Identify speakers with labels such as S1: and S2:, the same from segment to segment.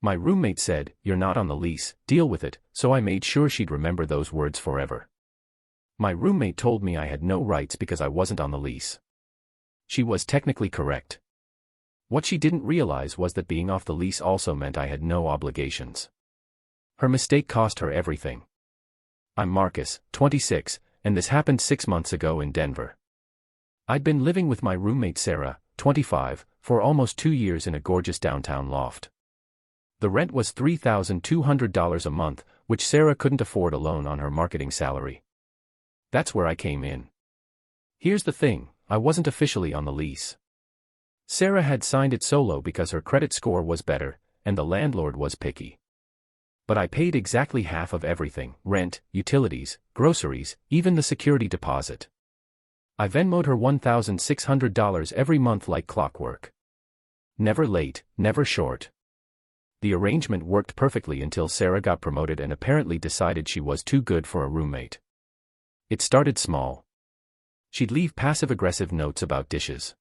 S1: My roommate said, "You're not on the lease, deal with it," so I made sure she'd remember those words forever. My roommate told me I had no rights because I wasn't on the lease. She was technically correct. What she didn't realize was that being off the lease also meant I had no obligations. Her mistake cost her everything. I'm Marcus, 26, and this happened 6 months ago in Denver. I'd been living with my roommate Sarah, 25, for almost 2 years in a gorgeous downtown loft. The rent was $3,200 a month, which Sarah couldn't afford alone on her marketing salary. That's where I came in. Here's the thing, I wasn't officially on the lease. Sarah had signed it solo because her credit score was better, and the landlord was picky. But I paid exactly half of everything: rent, utilities, groceries, even the security deposit. I Venmo'd her $1,600 every month like clockwork. Never late, never short. The arrangement worked perfectly until Sarah got promoted and apparently decided she was too good for a roommate. It started small. She'd leave passive-aggressive notes about dishes.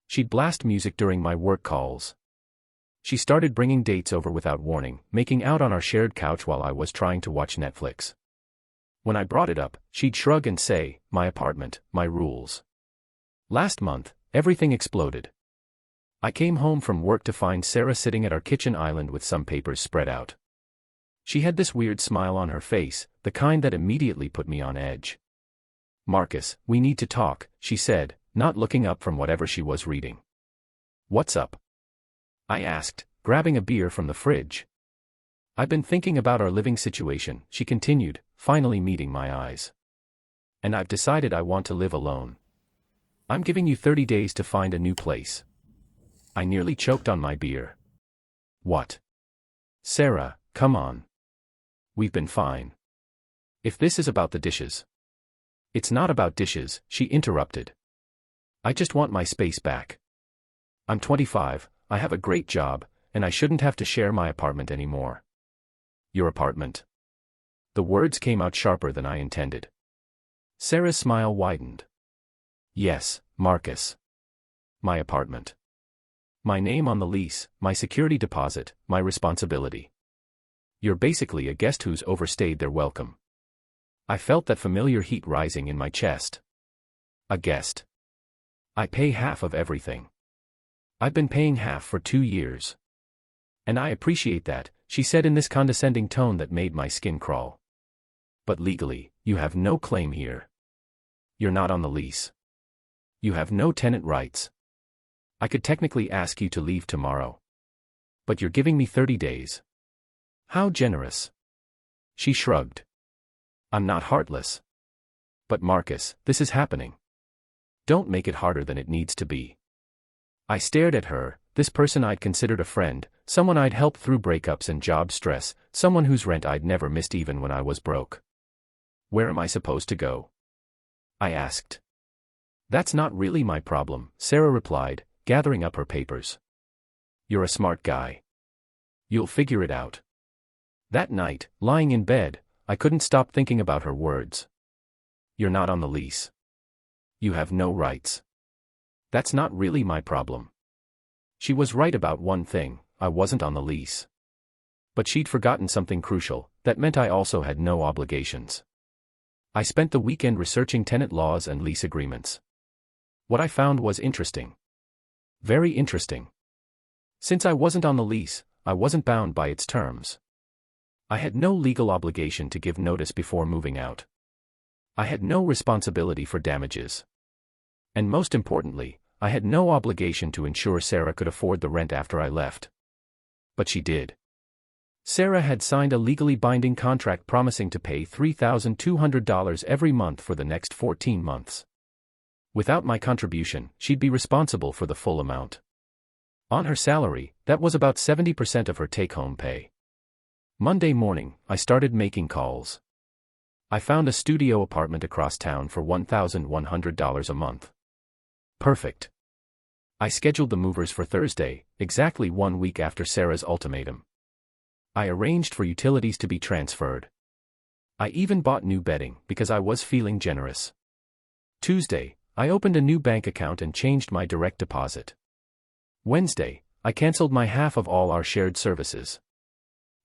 S1: She'd blast music during my work calls. She started bringing dates over without warning, making out on our shared couch while I was trying to watch Netflix. When I brought it up, she'd shrug and say, "My apartment, my rules." Last month, everything exploded. I came home from work to find Sarah sitting at our kitchen island with some papers spread out. She had this weird smile on her face, the kind that immediately put me on edge. "Marcus, we need to talk," she said, not looking up from whatever she was reading. "What's up?" I asked, grabbing a beer from the fridge. "I've been thinking about our living situation," she continued, finally meeting my eyes. "And I've decided I want to live alone. I'm giving you 30 days to find a new place." I nearly choked on my beer. "What?" "Sarah, come on. We've been fine. If this is about the dishes." "It's not about dishes," she interrupted. "I just want my space back. I'm 25, I have a great job, and I shouldn't have to share my apartment anymore." "Your apartment?" The words came out sharper than I intended. Sarah's smile widened. "Yes, Marcus. My apartment. My name on the lease, my security deposit, my responsibility. You're basically a guest who's overstayed their welcome." I felt that familiar heat rising in my chest. A guest. I pay half of everything. I've been paying half for 2 years. "And I appreciate that," she said in this condescending tone that made my skin crawl. "But legally, you have no claim here. You're not on the lease. You have no tenant rights. I could technically ask you to leave tomorrow. But you're giving me 30 days. How generous." She shrugged. "I'm not heartless. But Marcus, this is happening. Don't make it harder than it needs to be." I stared at her, this person I'd considered a friend, someone I'd helped through breakups and job stress, someone whose rent I'd never missed even when I was broke. "Where am I supposed to go?" I asked. "That's not really my problem," Sarah replied, gathering up her papers. "You're a smart guy. You'll figure it out." That night, lying in bed, I couldn't stop thinking about her words. "You're not on the lease. You have no rights. That's not really my problem." She was right about one thing, I wasn't on the lease. But she'd forgotten something crucial, that meant I also had no obligations. I spent the weekend researching tenant laws and lease agreements. What I found was interesting. Very interesting. Since I wasn't on the lease, I wasn't bound by its terms. I had no legal obligation to give notice before moving out. I had no responsibility for damages. And most importantly, I had no obligation to ensure Sarah could afford the rent after I left. But she did. Sarah had signed a legally binding contract promising to pay $3,200 every month for the next 14 months. Without my contribution, she'd be responsible for the full amount. On her salary, that was about 70% of her take-home pay. Monday morning, I started making calls. I found a studio apartment across town for $1,100 a month. Perfect. I scheduled the movers for Thursday, exactly 1 week after Sarah's ultimatum. I arranged for utilities to be transferred. I even bought new bedding because I was feeling generous. Tuesday, I opened a new bank account and changed my direct deposit. Wednesday, I canceled my half of all our shared services.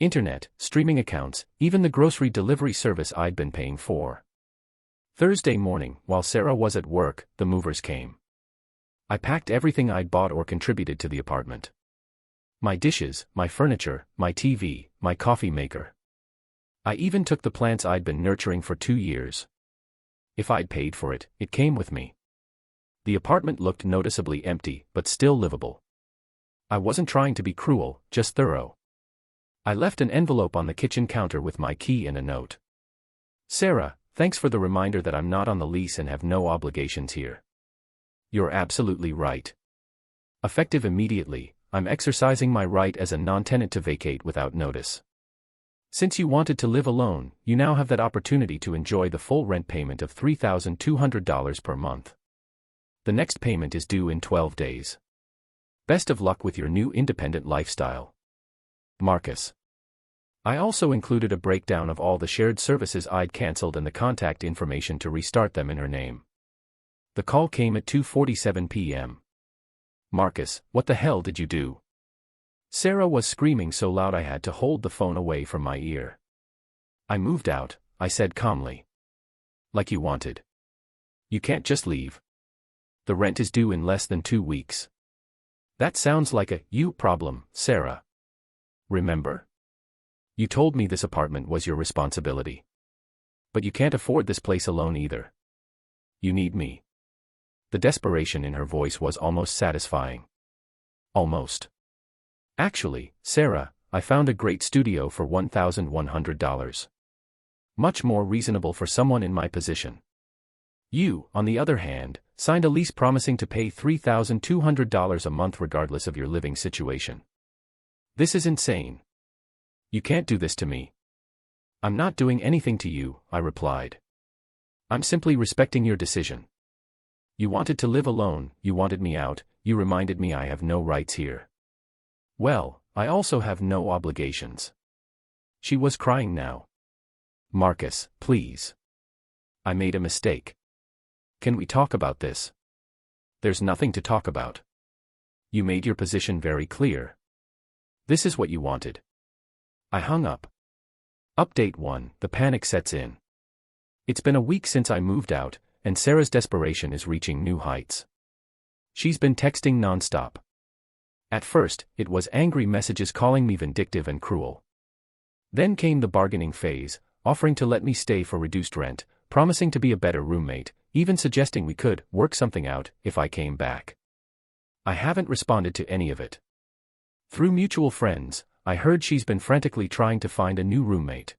S1: Internet, streaming accounts, even the grocery delivery service I'd been paying for. Thursday morning, while Sarah was at work, the movers came. I packed everything I'd bought or contributed to the apartment. My dishes, my furniture, my TV, my coffee maker. I even took the plants I'd been nurturing for 2 years. If I'd paid for it, it came with me. The apartment looked noticeably empty, but still livable. I wasn't trying to be cruel, just thorough. I left an envelope on the kitchen counter with my key and a note. Sarah, thanks for the reminder that I'm not on the lease and have no obligations here. You're absolutely right. Effective immediately, I'm exercising my right as a non-tenant to vacate without notice. Since you wanted to live alone, you now have that opportunity to enjoy the full rent payment of $3,200 per month. The next payment is due in 12 days. Best of luck with your new independent lifestyle. Marcus. I also included a breakdown of all the shared services I'd canceled and the contact information to restart them in her name. The call came at 2:47 p.m. Marcus, what the hell did you do? Sarah was screaming so loud I had to hold the phone away from my ear. I moved out, I said calmly. Like you wanted. You can't just leave. The rent is due in less than 2 weeks. That sounds like a you problem, Sarah. Remember? You told me this apartment was your responsibility. But you can't afford this place alone either. You need me. The desperation in her voice was almost satisfying. Almost. Actually, Sarah, I found a great studio for $1,100. Much more reasonable for someone in my position. You, on the other hand, signed a lease promising to pay $3,200 a month regardless of your living situation. This is insane. You can't do this to me. I'm not doing anything to you, I replied. I'm simply respecting your decision. You wanted to live alone, you wanted me out, you reminded me I have no rights here. Well, I also have no obligations. She was crying now. Marcus, please. I made a mistake. Can we talk about this? There's nothing to talk about. You made your position very clear. This is what you wanted. I hung up. Update 1, the panic sets in. It's been a week since I moved out, and Sarah's desperation is reaching new heights. She's been texting nonstop. At first, it was angry messages calling me vindictive and cruel. Then came the bargaining phase, offering to let me stay for reduced rent, promising to be a better roommate, even suggesting we could work something out if I came back. I haven't responded to any of it. Through mutual friends, I heard she's been frantically trying to find a new roommate.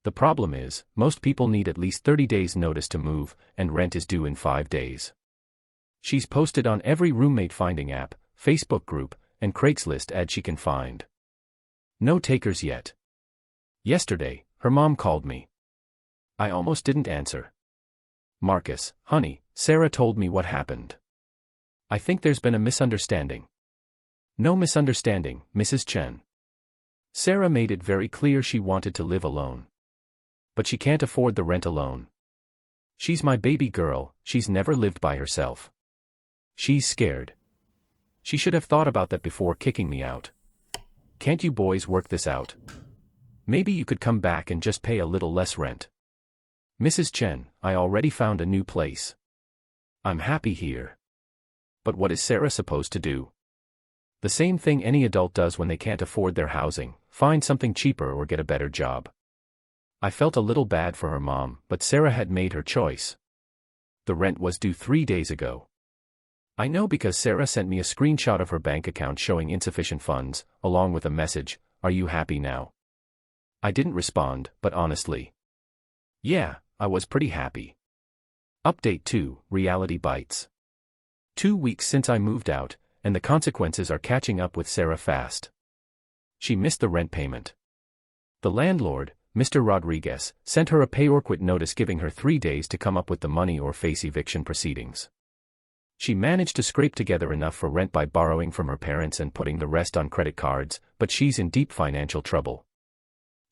S1: The problem is, most people need at least 30 days notice to move, and rent is due in 5 days. She's posted on every roommate finding app, Facebook group, and Craigslist ad she can find. No takers yet. Yesterday, her mom called me. I almost didn't answer. Marcus, honey, Sarah told me what happened. I think there's been a misunderstanding. No misunderstanding, Mrs. Chen. Sarah made it very clear she wanted to live alone. But she can't afford the rent alone. She's my baby girl, she's never lived by herself. She's scared. She should have thought about that before kicking me out. Can't you boys work this out? Maybe you could come back and just pay a little less rent. Mrs. Chen, I already found a new place. I'm happy here. But what is Sarah supposed to do? The same thing any adult does when they can't afford their housing, find something cheaper or get a better job. I felt a little bad for her mom, but Sarah had made her choice. The rent was due 3 days ago. I know because Sarah sent me a screenshot of her bank account showing insufficient funds, along with a message, "Are you happy now?" I didn't respond, but honestly. Yeah, I was pretty happy. Update 2, reality bites. 2 weeks since I moved out, and the consequences are catching up with Sarah fast. She missed the rent payment. The landlord, Mr. Rodriguez, sent her a pay or quit notice giving her 3 days to come up with the money or face eviction proceedings. She managed to scrape together enough for rent by borrowing from her parents and putting the rest on credit cards, but she's in deep financial trouble.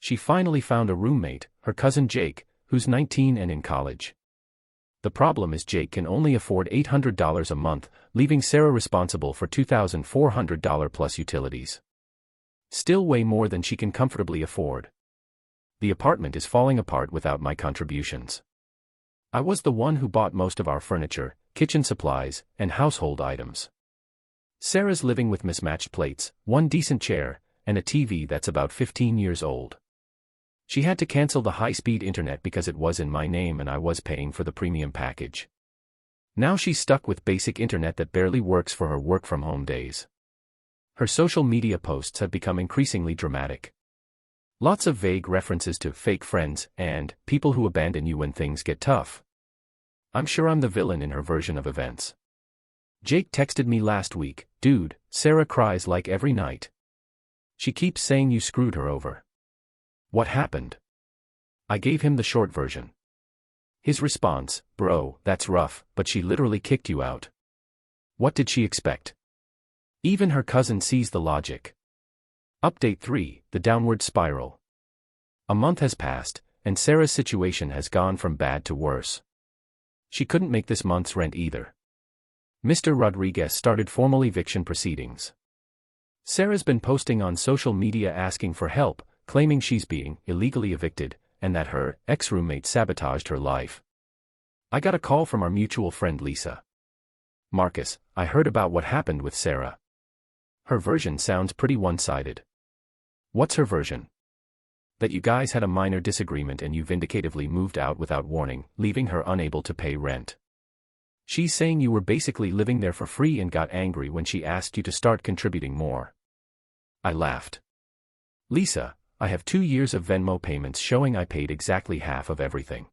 S1: She finally found a roommate, her cousin Jake, who's 19 and in college. The problem is Jake can only afford $800 a month, leaving Sarah responsible for $2,400 plus utilities. Still way more than she can comfortably afford. The apartment is falling apart without my contributions. I was the one who bought most of our furniture, kitchen supplies, and household items. Sarah's living with mismatched plates, one decent chair, and a TV that's about 15 years old. She had to cancel the high-speed internet because it was in my name and I was paying for the premium package. Now she's stuck with basic internet that barely works for her work-from-home days. Her social media posts have become increasingly dramatic. Lots of vague references to fake friends and people who abandon you when things get tough. I'm sure I'm the villain in her version of events. Jake texted me last week, "Dude, Sarah cries like every night. She keeps saying you screwed her over. What happened?" I gave him the short version. His response, "Bro, that's rough, but she literally kicked you out. What did she expect? Even her cousin sees the logic." Update 3, the downward spiral. A month has passed, and Sarah's situation has gone from bad to worse. She couldn't make this month's rent either. Mr. Rodriguez started formal eviction proceedings. Sarah's been posting on social media asking for help, claiming she's being illegally evicted, and that her ex-roommate sabotaged her life. I got a call from our mutual friend Lisa. "Marcus, I heard about what happened with Sarah. Her version sounds pretty one-sided." "What's her version?" "That you guys had a minor disagreement and you vindicatively moved out without warning, leaving her unable to pay rent. She's saying you were basically living there for free and got angry when she asked you to start contributing more." I laughed. "Lisa, I have 2 years of Venmo payments showing I paid exactly half of everything.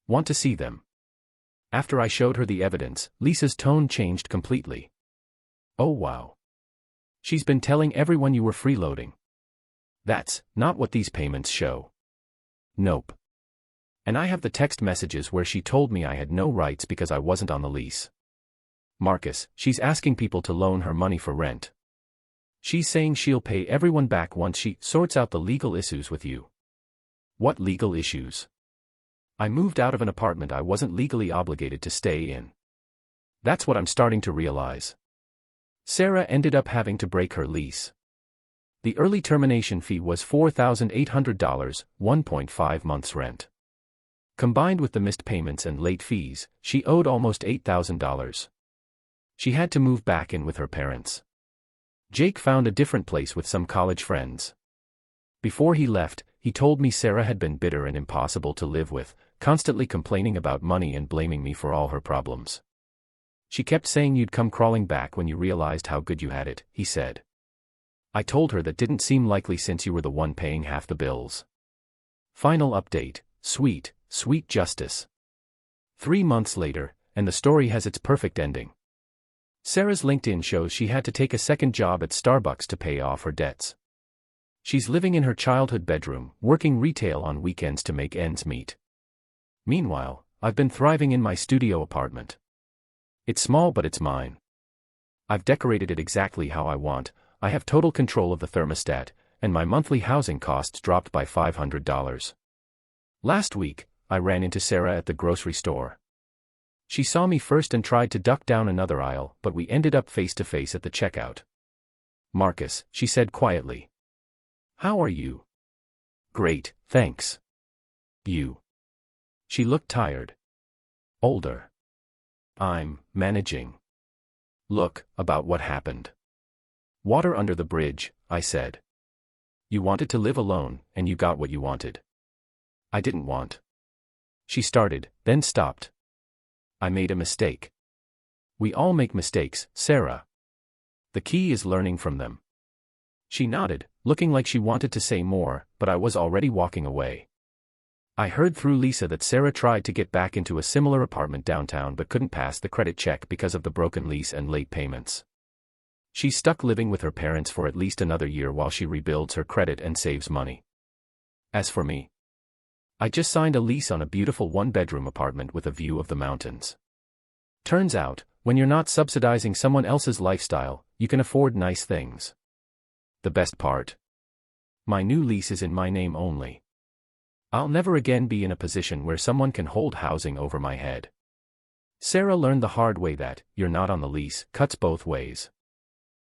S1: Want to see them?" After I showed her the evidence, Lisa's tone changed completely. "Oh wow. She's been telling everyone you were freeloading." "That's not what these payments show." "Nope. And I have the text messages where she told me I had no rights because I wasn't on the lease." "Marcus, she's asking people to loan her money for rent. She's saying she'll pay everyone back once she sorts out the legal issues with you." "What legal issues?" "I moved out of an apartment I wasn't legally obligated to stay in. That's what I'm starting to realize." Sarah ended up having to break her lease. The early termination fee was $4,800, 1.5 months' rent. Combined with the missed payments and late fees, she owed almost $8,000. She had to move back in with her parents. Jake found a different place with some college friends. Before he left, he told me Sarah had been bitter and impossible to live with, constantly complaining about money and blaming me for all her problems. "She kept saying you'd come crawling back when you realized how good you had it," he said. "I told her that didn't seem likely since you were the one paying half the bills." Final update, sweet, sweet justice. 3 months later, and the story has its perfect ending. Sarah's LinkedIn shows she had to take a second job at Starbucks to pay off her debts. She's living in her childhood bedroom, working retail on weekends to make ends meet. Meanwhile, I've been thriving in my studio apartment. It's small but it's mine. I've decorated it exactly how I want, I have total control of the thermostat, and my monthly housing costs dropped by $500. Last week, I ran into Sarah at the grocery store. She saw me first and tried to duck down another aisle, but we ended up face to face at the checkout. "Marcus," she said quietly. "How are you?" "Great, thanks. You?" She looked tired. "Older. I'm managing. Look, about what happened." "Water under the bridge," I said. "You wanted to live alone, and you got what you wanted." "I didn't want." She started, then stopped. "I made a mistake." "We all make mistakes, Sarah. The key is learning from them." She nodded, looking like she wanted to say more, but I was already walking away. I heard through Lisa that Sarah tried to get back into a similar apartment downtown but couldn't pass the credit check because of the broken lease and late payments. She's stuck living with her parents for at least another year while she rebuilds her credit and saves money. As for me, I just signed a lease on a beautiful one-bedroom apartment with a view of the mountains. Turns out, when you're not subsidizing someone else's lifestyle, you can afford nice things. The best part? My new lease is in my name only. I'll never again be in a position where someone can hold housing over my head. Sarah learned the hard way that, "you're not on the lease," cuts both ways.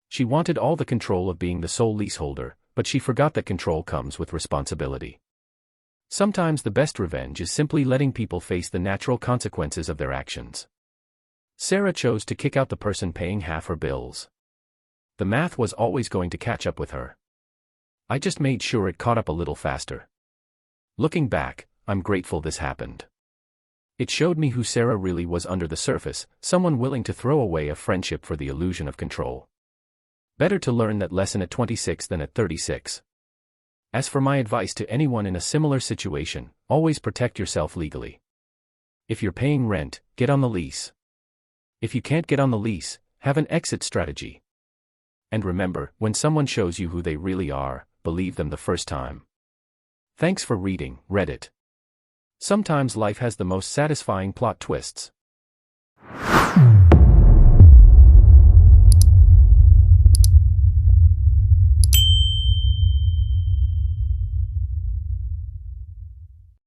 S1: She wanted all the control of being the sole leaseholder, but she forgot that control comes with responsibility. Sometimes the best revenge is simply letting people face the natural consequences of their actions. Sarah chose to kick out the person paying half her bills. The math was always going to catch up with her. I just made sure it caught up a little faster. Looking back, I'm grateful this happened. It showed me who Sarah really was under the surface, someone willing to throw away a friendship for the illusion of control. Better to learn that lesson at 26 than at 36. As for my advice to anyone in a similar situation, always protect yourself legally. If you're paying rent, get on the lease. If you can't get on the lease, have an exit strategy. And remember, when someone shows you who they really are, believe them the first time. Thanks for reading, Reddit. Sometimes life has the most satisfying plot twists.